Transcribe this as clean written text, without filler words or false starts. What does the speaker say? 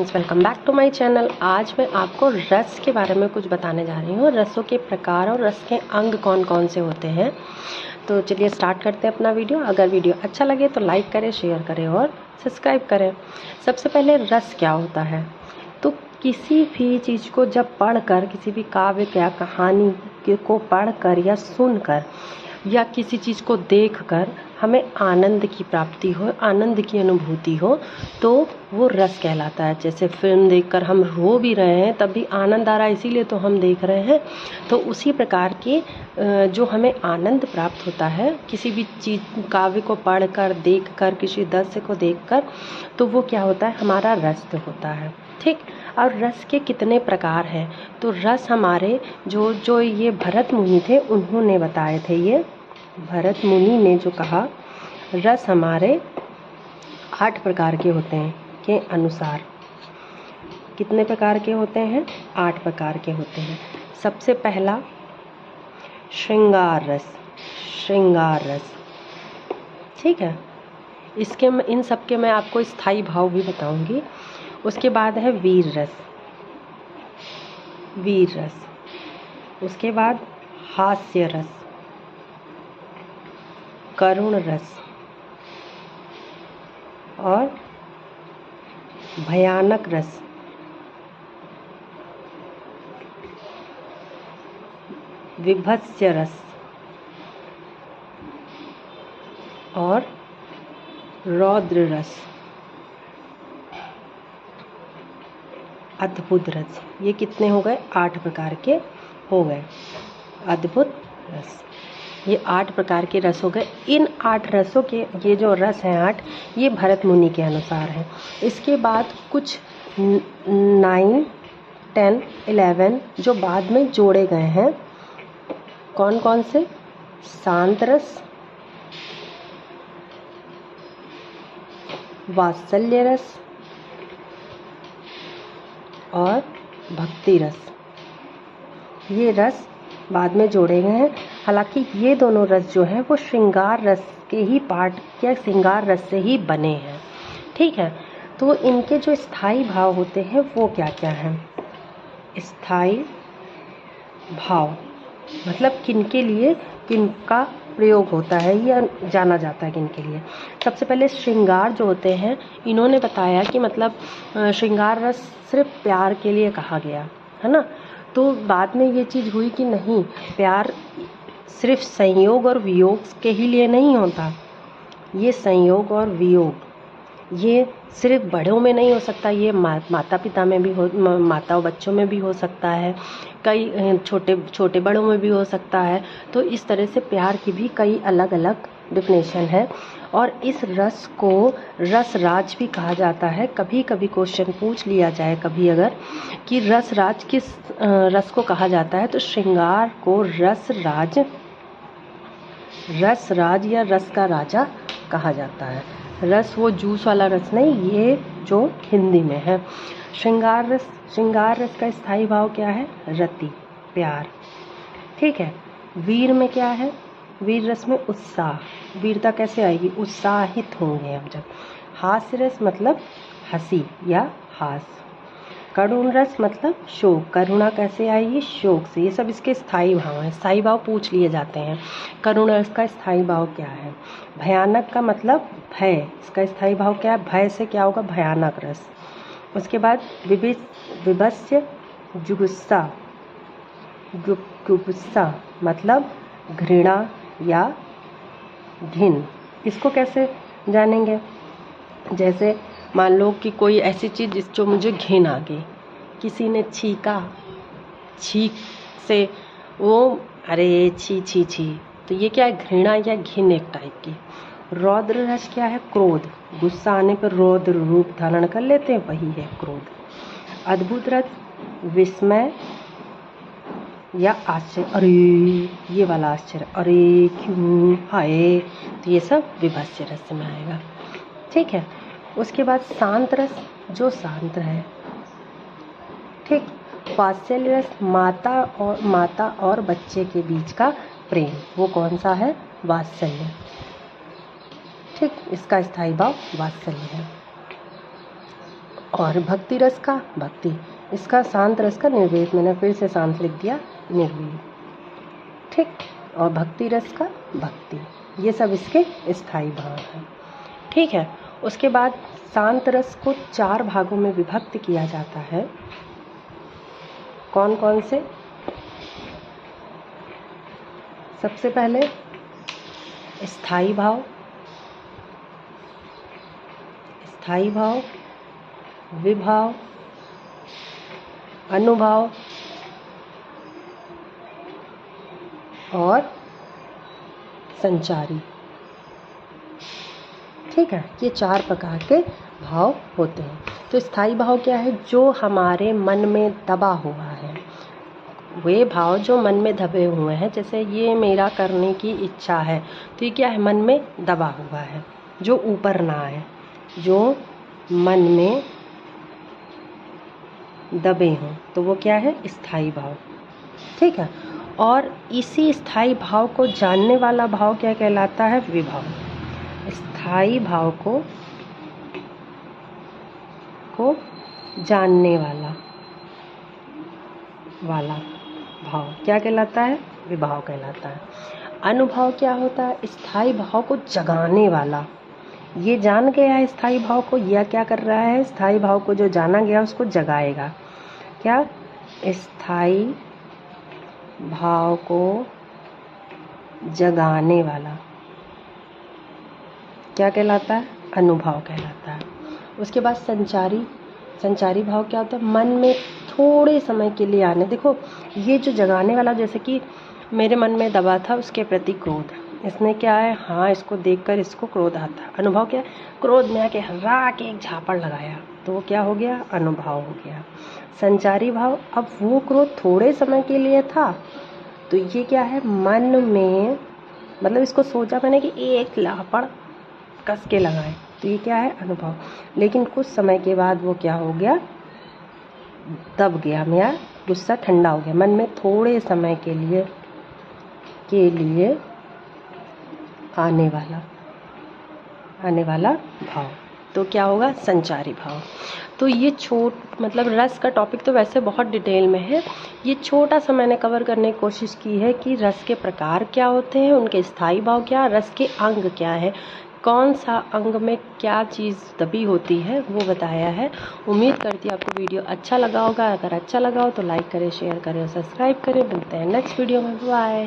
Friends, welcome back to my channel. आज मैं आपको रस के बारे में कुछ बताने जा रही हूँ। रसों के प्रकार और रस के अंग कौन कौन से होते हैं। तो चलिए स्टार्ट करते हैं अपना वीडियो। अगर वीडियो अच्छा लगे तो लाइक करें, शेयर करें और सब्सक्राइब करें। सबसे पहले रस क्या होता है। तो किसी भी चीज़ को जब पढ़कर, किसी भी काव्य या कहानी को पढ़कर या सुनकर या किसी चीज़ को देखकर हमें आनंद की प्राप्ति हो, आनंद की अनुभूति हो, तो वो रस कहलाता है। जैसे फिल्म देखकर हम रो भी रहे हैं तब भी आनंद आ रहा है, इसीलिए तो हम देख रहे हैं। तो उसी प्रकार के जो हमें आनंद प्राप्त होता है किसी भी चीज़, काव्य को पढ़कर, देखकर, किसी दृश्य को देखकर, तो वो क्या होता है, हमारा रस होता है। ठीक। और रस के कितने प्रकार हैं। तो रस हमारे जो ये भरत मुनि थे उन्होंने बताए थे। ये भरत मुनि ने जो कहा, रस हमारे 8 प्रकार के होते हैं के अनुसार। कितने प्रकार के होते हैं? 8 प्रकार के होते हैं। सबसे पहला श्रृंगार रस। श्रृंगार रस, ठीक है। इन सब के मैं आपको स्थायी भाव भी बताऊंगी। उसके बाद है वीर रस। वीर रस। उसके बाद हास्य रस, करुण रस और भयानक रस, विभत्स्य रस और रौद्र रस, अद्भुत रस। ये कितने हो गए? 8 प्रकार के हो गए। अद्भुत रस, ये 8 प्रकार के रस हो गए। इन 8 रसों के, ये जो रस हैं 8, ये भरत मुनि के अनुसार हैं। इसके बाद कुछ 9, 10, 11 जो बाद में जोड़े गए हैं। कौन कौन से? शांत रस, वात्सल्य रस और भक्ति रस। ये रस बाद में जोड़े गए हैं। हालांकि ये दोनों रस जो हैं वो श्रृंगार रस के ही पार्ट या श्रृंगार रस से ही बने हैं, ठीक है। तो इनके जो स्थायी भाव होते हैं वो क्या क्या हैं? स्थायी भाव मतलब किनके लिए किनका प्रयोग होता है या जाना जाता है किनके लिए। सबसे पहले श्रृंगार जो होते हैं, इन्होंने बताया कि मतलब श्रृंगार रस सिर्फ प्यार के लिए कहा गया है ना। तो बाद में ये चीज़ हुई कि नहीं, प्यार सिर्फ संयोग और वियोग के ही लिए नहीं होता। ये संयोग और वियोग ये सिर्फ बड़ों में नहीं हो सकता, ये माता पिता में भी हो, माता और बच्चों में भी हो सकता है, कई छोटे बड़ों में भी हो सकता है। तो इस तरह से प्यार की भी कई अलग अलग डिफिनेशन है। और इस रस को रस राज भी कहा जाता है। कभी कभी क्वेश्चन पूछ लिया जाए कभी अगर कि रस राज किस रस को कहा जाता है, तो श्रृंगार को रस राज या रस का राजा कहा जाता है। रस वो जूस वाला रस नहीं, ये जो हिंदी में है। श्रृंगार रस का स्थायी भाव क्या है? रति, प्यार, ठीक है। वीर में क्या है? वीर रस में उत्साह, वीरता कैसे आएगी? उत्साहित होंगे हम जब। हास्य रस मतलब हंसी या हास। करुण रस मतलब शोक, करुणा कैसे आएगी? शोक से। ये सब इसके स्थायी भाव हैं। स्थायी भाव पूछ लिए जाते हैं। करुण रस का स्थायी भाव क्या है? भयानक का मतलब भय, इसका स्थायी भाव क्या है? भय से क्या होगा? भयानक रस। उसके बाद विभत्स्य जुगुस्सा, जुगुस्सा मतलब घृणा या घिन। इसको कैसे जानेंगे? जैसे मान लो कि कोई ऐसी चीज़ जो मुझे घिन आ गई, किसी ने छीका, छीक से वो अरे छी छी छी, तो ये क्या है? घृणा या घिन एक टाइप की। रौद्र रस क्या है? क्रोध, गुस्सा आने पर रौद्र रूप धारण कर लेते हैं, वही है क्रोध। अद्भुत रस विस्मय या आश्चर्य, अरे ये वाला आश्चर्य, अरे क्यों, हाय, तो ये सब विभत्स्य रस में आएगा, ठीक है। उसके बाद शांत रस, जो शांत है, ठीक। वात्सल्य रस माता और बच्चे के बीच का प्रेम, वो कौन सा है? वात्सल्य, ठीक। इसका स्थायी भाव वात्सल्य है। और भक्ति रस का भक्ति, इसका शांत रस का निर्वेद, मैंने फिर से शांत लिख दिया निर्वेद, ठीक। और भक्ति रस का भक्ति, ये सब इसके स्थायी भाव हैं, ठीक है। उसके बाद शांत रस को 4 भागों में विभक्त किया जाता है। कौन कौन से? सबसे पहले स्थायी भाव, स्थायी भाव, विभाव, अनुभाव और संचारी, ठीक है। ये 4 प्रकार के भाव होते हैं। तो स्थायी भाव क्या है? जो हमारे मन में दबा हुआ है, वे भाव जो मन में दबे हुए हैं, जैसे ये मेरा करने की इच्छा है, तो ये क्या है? मन में दबा हुआ है, जो ऊपर ना आए, जो मन में दबे हों, तो वो क्या है? स्थायी भाव, ठीक है। और इसी स्थायी भाव को जानने वाला भाव क्या कहलाता है? विभाव। स्थायी भाव को जानने वाला भाव क्या कहलाता है? विभाव कहलाता है। अनुभाव क्या होता है? स्थायी भाव को जगाने वाला। ये जान गया है स्थायी भाव को, यह क्या कर रहा है? स्थायी भाव को जो जाना गया उसको जगाएगा। क्या? स्थायी भाव को जगाने वाला क्या कहलाता है? अनुभाव कहलाता है। उसके बाद संचारी भाव क्या होता है? मन में थोड़े समय के लिए आने। देखो, ये जो जगाने वाला, जैसे कि मेरे मन में दबा था उसके प्रति क्रोध, इसने क्या है? हाँ, इसको देखकर इसको क्रोध आता। अनुभव क्या है? क्रोध में आके हर्रा के एक झापड़ लगाया, तो वो क्या हो गया? अनुभव हो गया। संचारी भाव, अब वो क्रोध थोड़े समय के लिए था, तो ये क्या है? मन में, मतलब इसको सोचा मैंने कि एक झापड़ कस के लगाए, तो ये क्या है? अनुभव। लेकिन कुछ समय के बाद वो क्या हो गया? दब गया, मेरा गुस्सा ठंडा हो गया। मन में थोड़े समय के लिए आने वाला भाव, तो क्या होगा? संचारी भाव। तो ये मतलब रस का टॉपिक तो वैसे बहुत डिटेल में है, ये छोटा सा मैंने कवर करने की कोशिश की है कि रस के प्रकार क्या होते हैं, उनके स्थायी भाव क्या, रस के अंग क्या है, कौन सा अंग में क्या चीज़ दबी होती है, वो बताया है। उम्मीद करती हूँ आपको वीडियो अच्छा लगा होगा। अगर अच्छा लगा हो तो लाइक करें, शेयर करें और सब्सक्राइब करें। मिलते हैं नेक्स्ट वीडियो में। बाय।